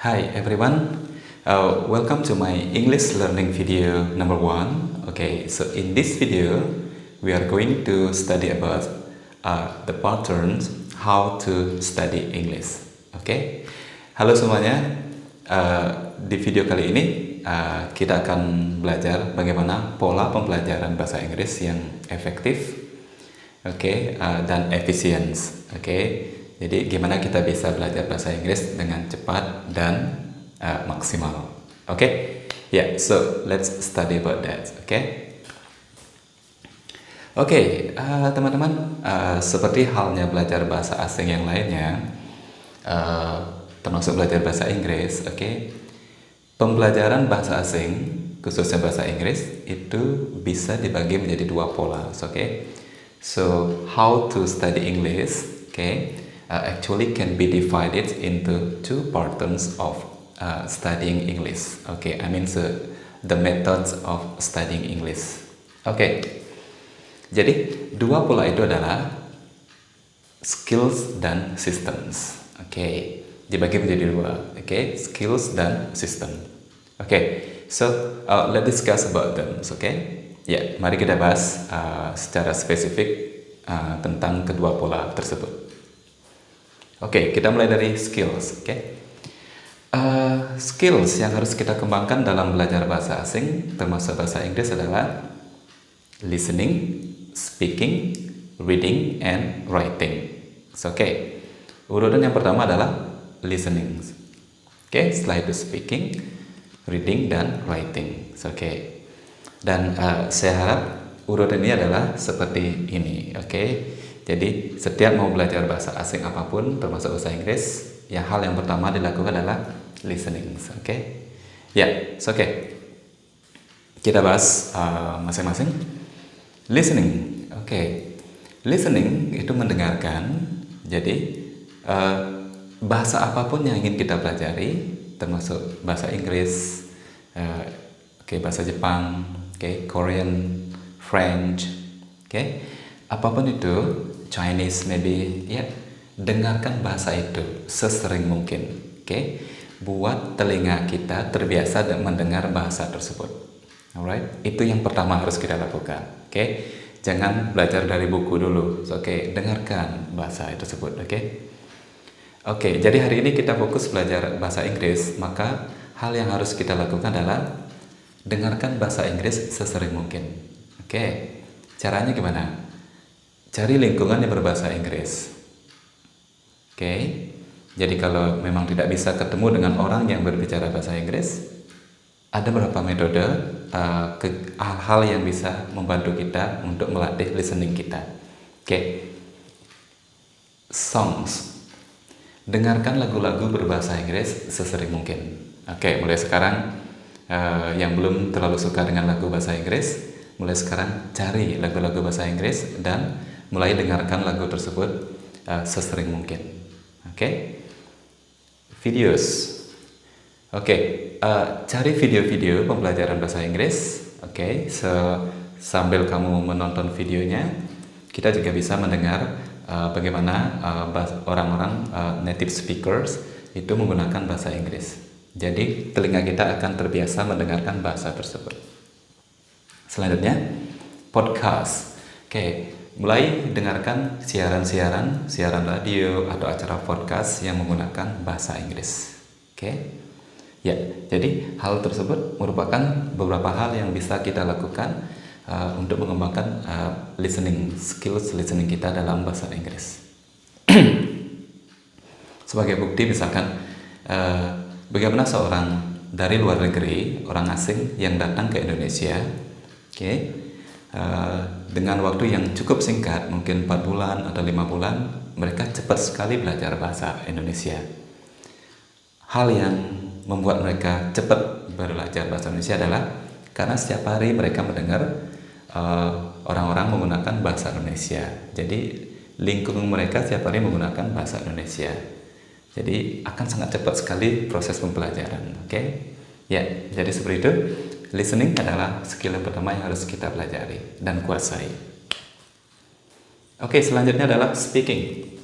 Hi everyone, welcome to my English learning video number 1. Okay, so in this video we are going to study about the patterns how to study English. Okay, halo semuanya. Di video kali ini kita akan belajar bagaimana pola pembelajaran bahasa Inggris yang efektif, dan efisien. Jadi gimana kita bisa belajar bahasa Inggris dengan cepat dan maksimal. So let's study about that. Teman-teman, seperti halnya belajar bahasa asing yang lainnya, termasuk belajar bahasa Inggris. Pembelajaran bahasa asing, khususnya bahasa Inggris, itu bisa dibagi menjadi dua pola. So how to study English, actually can be divided into two patterns of studying English. The methods of studying English. Jadi dua pola itu adalah skills dan systems. Dibagi menjadi dua. Skills dan system. So let's discuss about them. Mari kita bahas secara spesifik tentang kedua pola tersebut. Kita mulai dari skills. Skills yang harus kita kembangkan dalam belajar bahasa asing, termasuk bahasa Inggris, adalah listening, speaking, reading, and writing. Urutan yang pertama adalah listening. Setelah itu speaking, reading, dan writing. Dan saya harap urutan ini adalah seperti ini. Jadi setiap mau belajar bahasa asing apapun, termasuk bahasa Inggris, hal yang pertama dilakukan adalah listening. Kita bahas masing-masing. Listening. Listening itu mendengarkan. Jadi bahasa apapun yang ingin kita pelajari, termasuk bahasa Inggris, bahasa Jepang, Korean, French, apapun itu, Chinese maybe, dengarkan bahasa itu sesering mungkin. Buat telinga kita terbiasa mendengar bahasa tersebut. Alright, itu yang pertama harus kita lakukan. Jangan belajar dari buku dulu. Dengarkan bahasa tersebut. Jadi hari ini kita fokus belajar bahasa Inggris, maka hal yang harus kita lakukan adalah dengarkan bahasa Inggris sesering mungkin. Caranya gimana? Cari lingkungan yang berbahasa Inggris. Jadi kalau memang tidak bisa ketemu dengan orang yang berbicara bahasa Inggris, ada beberapa metode, hal yang bisa membantu kita untuk melatih listening kita. Songs. Dengarkan lagu-lagu berbahasa Inggris sesering mungkin. Mulai sekarang, yang belum terlalu suka dengan lagu bahasa Inggris, mulai sekarang cari lagu-lagu bahasa Inggris dan mulai dengarkan lagu tersebut sesering mungkin. Videos. Cari video-video pembelajaran bahasa Inggris. Sambil kamu menonton videonya, kita juga bisa mendengar bagaimana orang-orang native speakers itu menggunakan bahasa Inggris. Jadi telinga kita akan terbiasa mendengarkan bahasa tersebut. Selanjutnya, podcast. Mulai dengarkan siaran radio atau acara podcast yang menggunakan bahasa Inggris. Jadi hal tersebut merupakan beberapa hal yang bisa kita lakukan untuk mengembangkan skills listening kita dalam bahasa Inggris. Sebagai bukti, misalkan bagaimana seorang dari luar negeri, orang asing yang datang ke Indonesia, dengan waktu yang cukup singkat, mungkin 4 bulan atau 5 bulan, mereka cepat sekali belajar bahasa Indonesia. Hal yang membuat mereka cepat belajar bahasa Indonesia adalah karena setiap hari mereka mendengar orang-orang menggunakan bahasa Indonesia. Jadi lingkungan mereka setiap hari menggunakan bahasa Indonesia. Jadi akan sangat cepat sekali proses pembelajaran. Jadi seperti itu. Listening adalah skill yang pertama yang harus kita pelajari dan kuasai. Selanjutnya adalah speaking.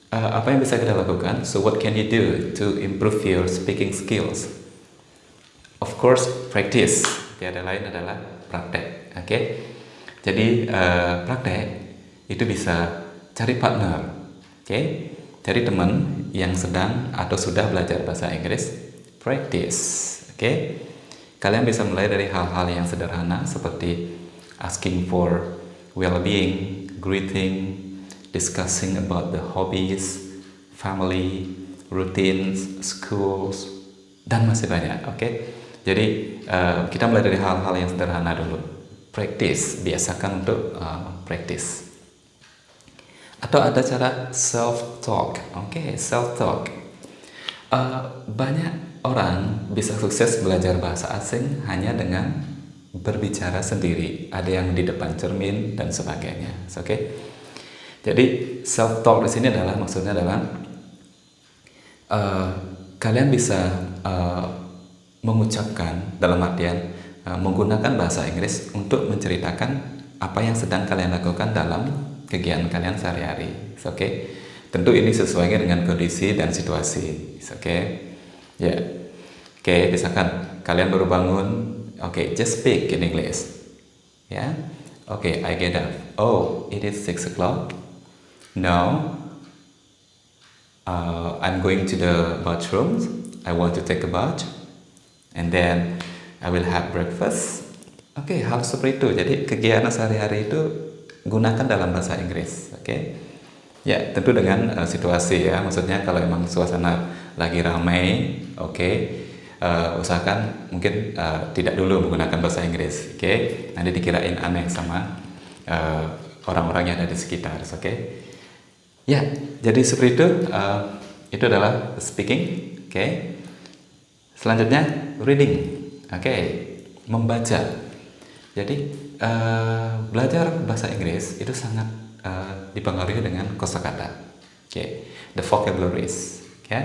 Apa yang bisa kita lakukan? So what can you do to improve your speaking skills? Of course, practice. Tiada lain adalah praktek. Oke. Jadi praktek itu bisa cari partner. Oke. Cari teman yang sedang atau sudah belajar bahasa Inggris. Practice. Oke. Kalian bisa mulai dari hal-hal yang sederhana seperti asking for well-being, greeting, discussing about the hobbies, family, routines, schools, dan masih banyak. Oke. Jadi kita mulai dari hal-hal yang sederhana dulu. Practice, biasakan untuk practice. Atau ada cara self-talk. Oke, self-talk. Banyak orang bisa sukses belajar bahasa asing hanya dengan berbicara sendiri. Ada yang di depan cermin dan sebagainya. Oke. Jadi self-talk di sini adalah maksudnya adalah kalian bisa mengucapkan dalam artian menggunakan bahasa Inggris untuk menceritakan apa yang sedang kalian lakukan dalam kegiatan kalian sehari-hari. Oke. Tentu ini sesuai dengan kondisi dan situasi. Oke. Ya. Oke, misalkan kalian baru bangun, oke, just speak in English. Ya. Oke, I get up. Oh, it is 6 o'clock. Now, I'm going to the bathroom. I want to take a bath. And then I will have breakfast. Oke, hal seperti itu. Jadi kegiatan sehari-hari itu gunakan dalam bahasa Inggris. Oke. Ya, tentu dengan situasi ya. Maksudnya kalau emang suasana lagi ramai, oke, usahakan mungkin tidak dulu menggunakan bahasa Inggris. Oke. Nanti dikirain aneh sama orang-orang yang ada di sekitar. Oke. Ya, jadi seperti itu adalah speaking. Oke. Selanjutnya reading. Oke, membaca. Jadi belajar bahasa Inggris itu sangat dipengaruhi dengan kosakata. Oke, the vocabularies. Oke.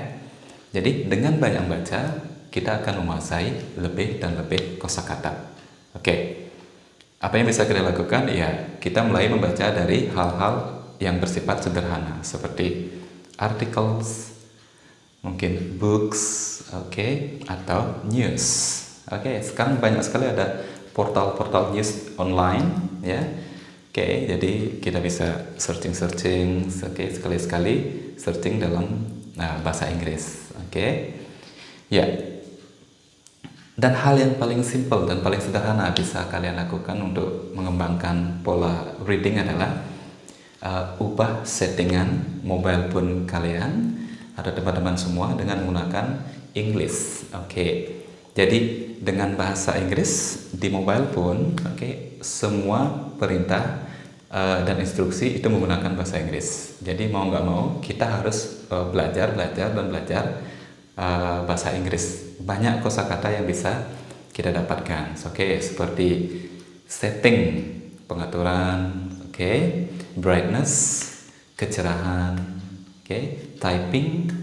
Jadi dengan banyak baca kita akan menguasai lebih dan lebih kosakata. Oke. Apa yang bisa kita lakukan? Ya, kita mulai membaca dari hal-hal yang bersifat sederhana seperti articles, mungkin books, oke, atau news. Oke, sekarang banyak sekali ada portal-portal news online, ya. Oke, jadi kita bisa searching, oke, sekali-sekali searching dalam bahasa Inggris. Oke, ya. Dan hal yang paling simple dan paling sederhana bisa kalian lakukan untuk mengembangkan pola reading adalah ubah settingan mobile phone kalian atau teman-teman semua dengan menggunakan English. Oke. Jadi dengan bahasa Inggris di mobile phone, oke, semua perintah dan instruksi itu menggunakan bahasa Inggris. Jadi mau nggak mau kita harus belajar bahasa Inggris. Banyak kosakata yang bisa kita dapatkan. Oke, seperti setting, pengaturan, oke, brightness, kecerahan, oke, typing,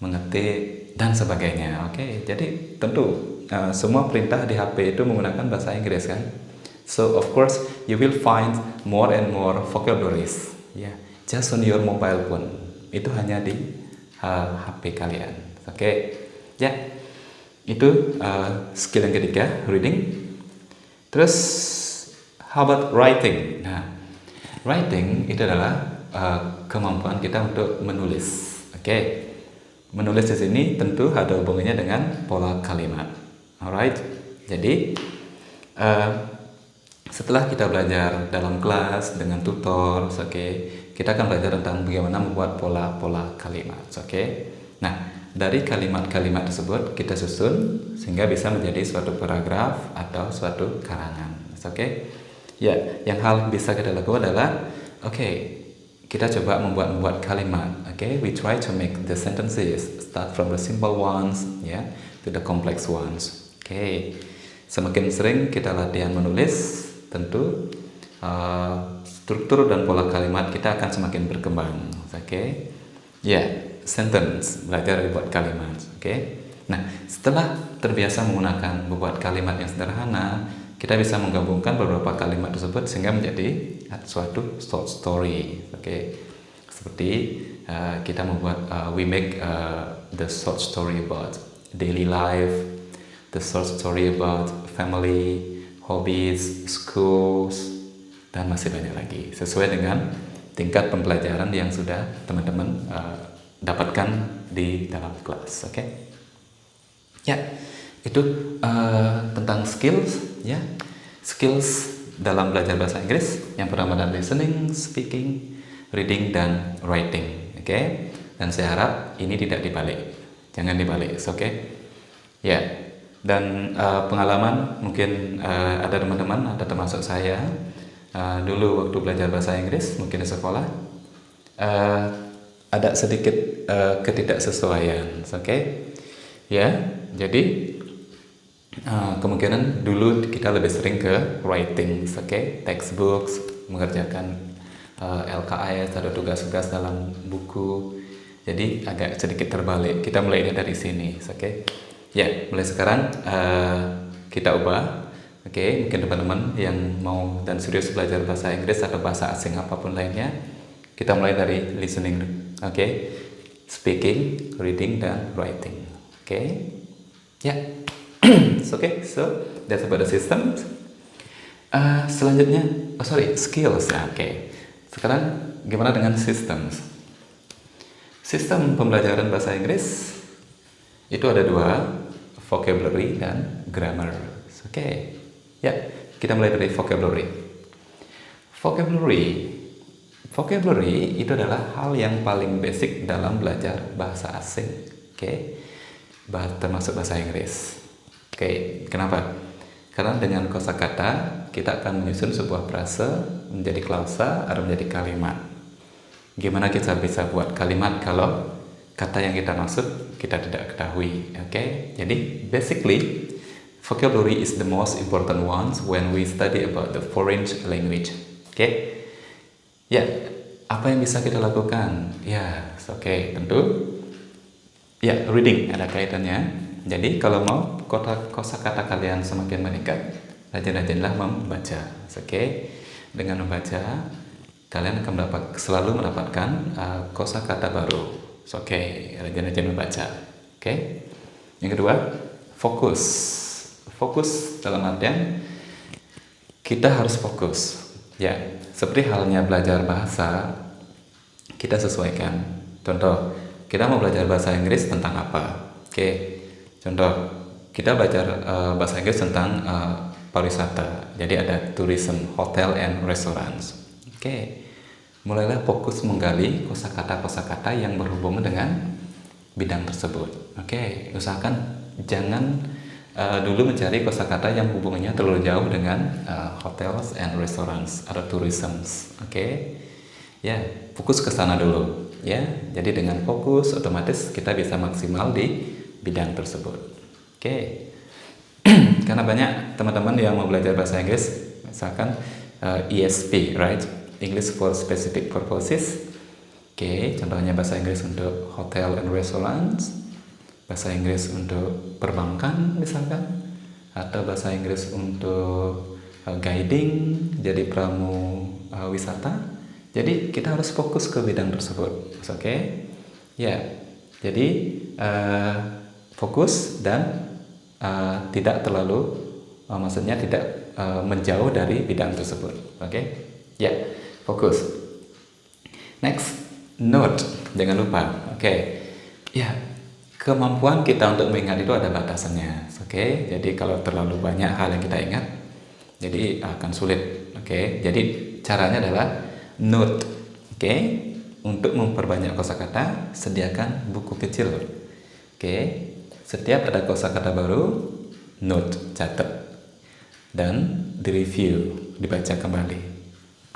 mengetik, dan sebagainya. Oke, jadi tentu semua perintah di HP itu menggunakan bahasa Inggris kan. So of course you will find more and more vocabularies. Ya, just on your mobile phone. Itu hanya di HP kalian. Oke, ya, itu skill yang ketiga, reading. Terus how about writing? Nah, writing itu adalah kemampuan kita untuk menulis. Oke. Menulis di sini tentu ada hubungannya dengan pola kalimat. Alright. Jadi setelah kita belajar dalam kelas dengan tutor, oke, kita akan belajar tentang bagaimana membuat pola-pola kalimat. Oke. Nah, dari kalimat-kalimat tersebut kita susun sehingga bisa menjadi suatu paragraf atau suatu karangan. Oke. Ya, yang hal bisa kita lakukan adalah kita coba membuat kalimat. We try to make the sentences start from the simple ones, to the complex ones. Semakin sering kita latihan menulis, tentu struktur dan pola kalimat kita akan semakin berkembang. Sentence, belajar membuat kalimat. Nah, setelah terbiasa menggunakan membuat kalimat yang sederhana, kita bisa menggabungkan beberapa kalimat tersebut sehingga menjadi suatu short story. Seperti kita membuat we make the short story about daily life, the short story about family, hobbies, schools, dan masih banyak lagi sesuai dengan tingkat pembelajaran yang sudah teman-teman dapatkan di dalam kelas. Oke? Ya, itu tentang skills ya. Skills dalam belajar bahasa Inggris yang pertama adalah listening, speaking, reading, dan writing. Oke? Dan saya harap ini tidak dibalik. Jangan dibalik, oke? Ya. Dan pengalaman mungkin ada teman-teman, ada termasuk saya dulu waktu belajar bahasa Inggris mungkin di sekolah ada sedikit ketidaksesuaian, oke? Ya, jadi kemungkinan dulu kita lebih sering ke writing, oke? Textbooks, mengerjakan LKS atau tugas-tugas dalam buku. Jadi agak sedikit terbalik. Kita mulainya dari sini, oke? Ya, mulai sekarang kita ubah. Oke, mungkin teman-teman yang mau dan serius belajar bahasa Inggris atau bahasa asing apapun lainnya, kita mulai dari listening, oke? Speaking, reading, dan writing. Oke? Ya. Oke, so that's about the system. Selanjutnya, skills. Oke. Sekarang gimana dengan systems? Sistem pembelajaran bahasa Inggris itu ada dua, vocabulary dan grammar. Oke. Ya, kita mulai dari vocabulary. Vocabulary itu adalah hal yang paling basic dalam belajar bahasa asing. Oke. Termasuk bahasa Inggris. Oke, kenapa? Karena dengan kosakata kita akan menyusun sebuah frase menjadi klausa atau menjadi kalimat. Gimana kita bisa buat kalimat kalau kata yang kita maksud kita tidak ketahui, oke? Jadi basically vocabulary is the most important ones when we study about the foreign language, oke? Ya, apa yang bisa kita lakukan? Ya, oke, tentu. Ya, reading ada kaitannya. Jadi kalau mau kosakata kalian semakin meningkat, rajin-rajinlah membaca, oke? Dengan membaca kalian akan selalu mendapatkan kosakata baru. Oke, rajin-rajin membaca. Oke. Yang kedua, fokus. Fokus dalam artian kita harus fokus. Ya, seperti halnya belajar bahasa, kita sesuaikan. Contoh, kita mau belajar bahasa Inggris tentang apa? Oke. Contoh, kita belajar bahasa Inggris tentang pariwisata. Jadi ada tourism, hotel and restaurants. Oke, mulailah fokus menggali kosakata-kosakata yang berhubungan dengan bidang tersebut. Oke, usahakan jangan dulu mencari kosakata yang hubungannya terlalu jauh dengan hotels and restaurants atau tourism. Oke, ya fokus ke sana dulu. Ya, jadi dengan fokus otomatis kita bisa maksimal di bidang tersebut. Oke, karena banyak teman-teman yang mau belajar bahasa Inggris, misalkan ESP, right? English for Specific Purposes. Oke, contohnya bahasa Inggris untuk hotel and restaurants, bahasa Inggris untuk perbankan misalkan, atau bahasa Inggris untuk guiding, jadi pramu wisata. Jadi kita harus fokus ke bidang tersebut, oke? Ya, jadi fokus dan tidak terlalu, maksudnya tidak menjauh dari bidang tersebut, oke? Ya. Fokus. Next, note. Jangan lupa. Oke. Ya, kemampuan kita untuk mengingat itu ada batasannya. Oke. Jadi kalau terlalu banyak hal yang kita ingat, jadi akan sulit. Oke. Jadi caranya adalah note. Oke. Untuk memperbanyak kosakata, sediakan buku kecil. Oke. Setiap ada kosakata baru, note, catat. Dan direview, dibaca kembali.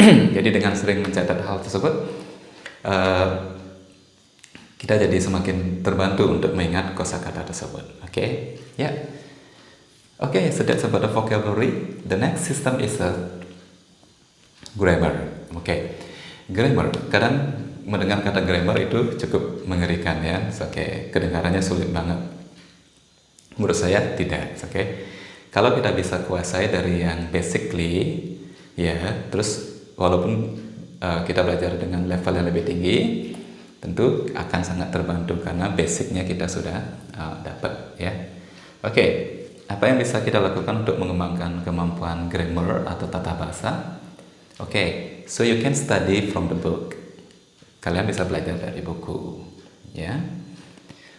Jadi dengan sering mencatat hal tersebut, kita jadi semakin terbantu untuk mengingat kosakata tersebut. Oke, ya. Oke, so that's about the vocabulary. The next system is a grammar. Oke, grammar. Kadang mendengar kata grammar itu cukup mengerikan ya. Oke, kedengarannya sulit banget. Menurut saya tidak. Oke, kalau kita bisa kuasai dari yang basically, ya, terus walaupun kita belajar dengan level yang lebih tinggi, tentu akan sangat terbantu karena basicnya kita sudah dapat ya. Oke, apa yang bisa kita lakukan untuk mengembangkan kemampuan grammar atau tata bahasa? Oke, so you can study from the book. Kalian bisa belajar dari buku, ya.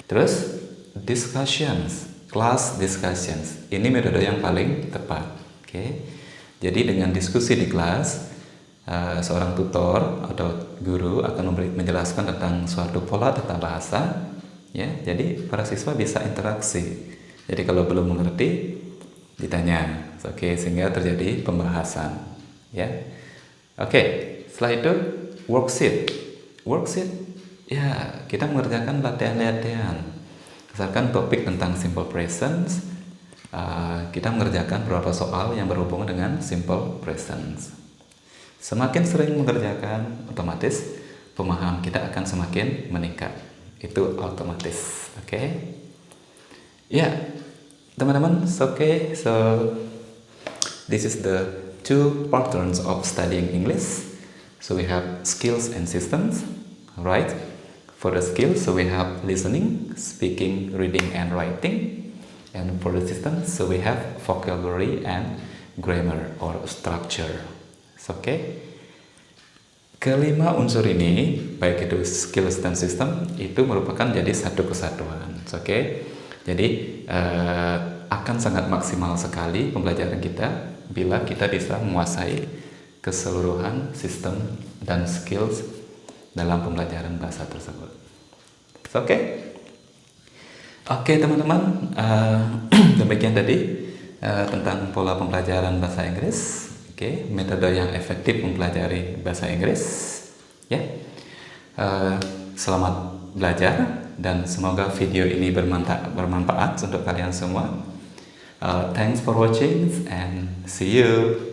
Terus discussions, class discussions. Ini metode yang paling tepat. Oke, jadi dengan diskusi di kelas, seorang tutor atau guru akan menjelaskan tentang suatu pola tata bahasa, ya. Jadi para siswa bisa interaksi. Jadi kalau belum mengerti, ditanya, oke, sehingga terjadi pembahasan, ya. Oke, setelah itu worksheet. Worksheet, ya kita mengerjakan latihan-latihan. Misalkan topik tentang simple present, kita mengerjakan beberapa soal yang berhubungan dengan simple present. Semakin sering mengerjakan, otomatis pemahaman kita akan semakin meningkat. Itu otomatis, oke? Ya, teman-teman, okay. So this is the two patterns of studying English. So we have skills and systems, right? For the skills, so we have listening, speaking, reading, and writing. And for the systems, so we have vocabulary and grammar or structure. Okay? Kelima unsur ini, baik itu skills dan system, itu merupakan jadi satu kesatuan. Okay? Jadi akan sangat maksimal sekali pembelajaran kita bila kita bisa menguasai keseluruhan sistem dan skills dalam pembelajaran bahasa tersebut. Oke? Oke teman-teman, demikian tadi tentang pola pembelajaran bahasa Inggris. Oke, metode yang efektif mempelajari bahasa Inggris. Ya, selamat belajar dan semoga video ini bermanfaat untuk kalian semua. Thanks for watching and see you.